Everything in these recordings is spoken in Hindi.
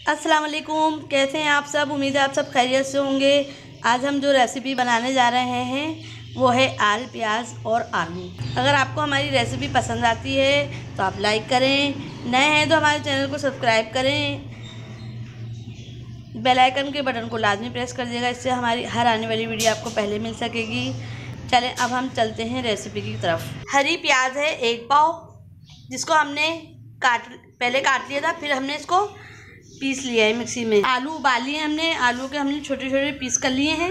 अस्सलाम वालेकुम, कैसे हैं आप सब। उम्मीद है आप सब खैरियत से होंगे। आज हम जो रेसिपी बनाने जा रहे हैं वो है आल प्याज और आलू। अगर आपको हमारी रेसिपी पसंद आती है तो आप लाइक करें, नए हैं तो हमारे चैनल को सब्सक्राइब करें, बेल आइकन के बटन को लाजमी प्रेस कर दिएगा, इससे हमारी हर आने वाली वीडियो आपको पहले मिल सकेगी। चलें अब हम चलते हैं रेसिपी की तरफ। हरी प्याज है 1 पाव, जिसको हमने पहले काट लिया था, फिर हमने इसको पीस लिया है मिक्सी में। आलू उबाल लिए हमने, आलू के हमने छोटे छोटे पीस कर लिए हैं।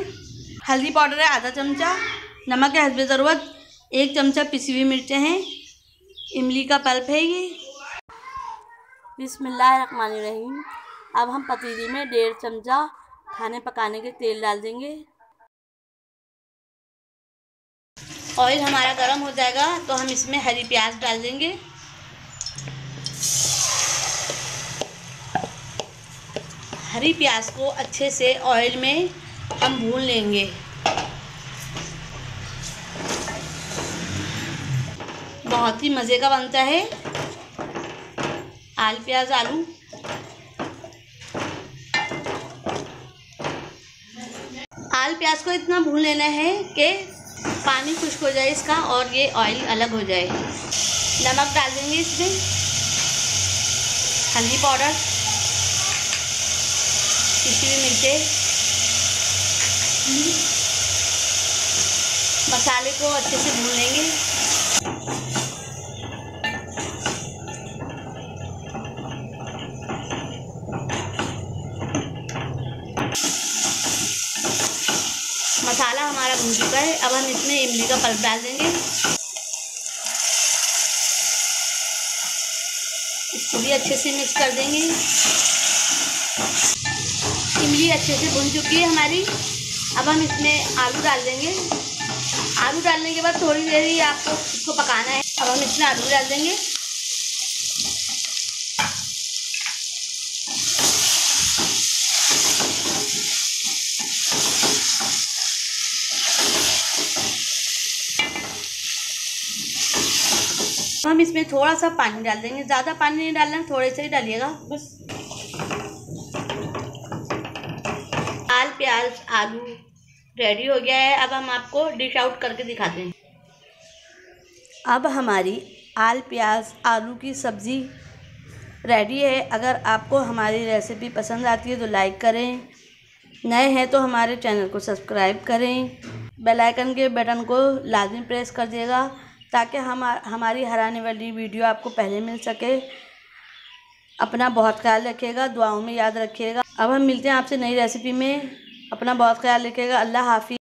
हल्दी पाउडर है आधा चमचा, नमक है हस्बे ज़रूरत, 1 चमचा पिसी हुई मिर्चें हैं, इमली का पल्प है ये। बिस्मिल्लाहिर्रहमानिर्रहीम। अब हम पतीली में 1.5 चमचा खाने पकाने के तेल डाल देंगे। ऑयल हमारा गर्म हो जाएगा तो हम इसमें हरी प्याज डाल देंगे। हरी प्याज को अच्छे से ऑयल में हम भून लेंगे। बहुत ही मज़े का बनता है आल प्याज आलू। आल प्याज को इतना भून लेना है कि पानी खुश्क हो जाए इसका और ये ऑयल अलग हो जाए। नमक डाल देंगे इसमें, हल्दी पाउडर, पिसी हुई मिर्चें, मसाले को अच्छे से भून लेंगे। मसाला हमारा भून चुका है, अब हम इसमें इमली का पल्प डाल देंगे। इसको भी अच्छे से मिक्स कर देंगे। इमली अच्छे से भुन चुकी है हमारी। अब हम इसमें आलू डाल देंगे। आलू डालने के बाद थोड़ी देर ही आपको इसको पकाना है। अब हम इसमें आलू डाल देंगे। हम इसमें थोड़ा सा पानी डाल देंगे, ज़्यादा पानी नहीं डालना, थोड़े से ही डालिएगा बस। आल प्याज आलू रेडी हो गया है। अब हम आपको डिश आउट करके दिखाते हैं। अब हमारी आल प्याज आलू की सब्ज़ी रेडी है। अगर आपको हमारी रेसिपी पसंद आती है तो लाइक करें, नए हैं तो हमारे चैनल को सब्सक्राइब करें, बेल आइकन के बटन को लाजमी प्रेस कर दिएगा ताकि हमारी हर आने वाली वीडियो आपको पहले मिल सके। अपना बहुत ख्याल रखिएगा, दुआओं में याद रखिएगा। अब हम मिलते हैं आपसे नई रेसिपी में। अपना बहुत ख्याल रखिएगा। अल्लाह हाफिज़।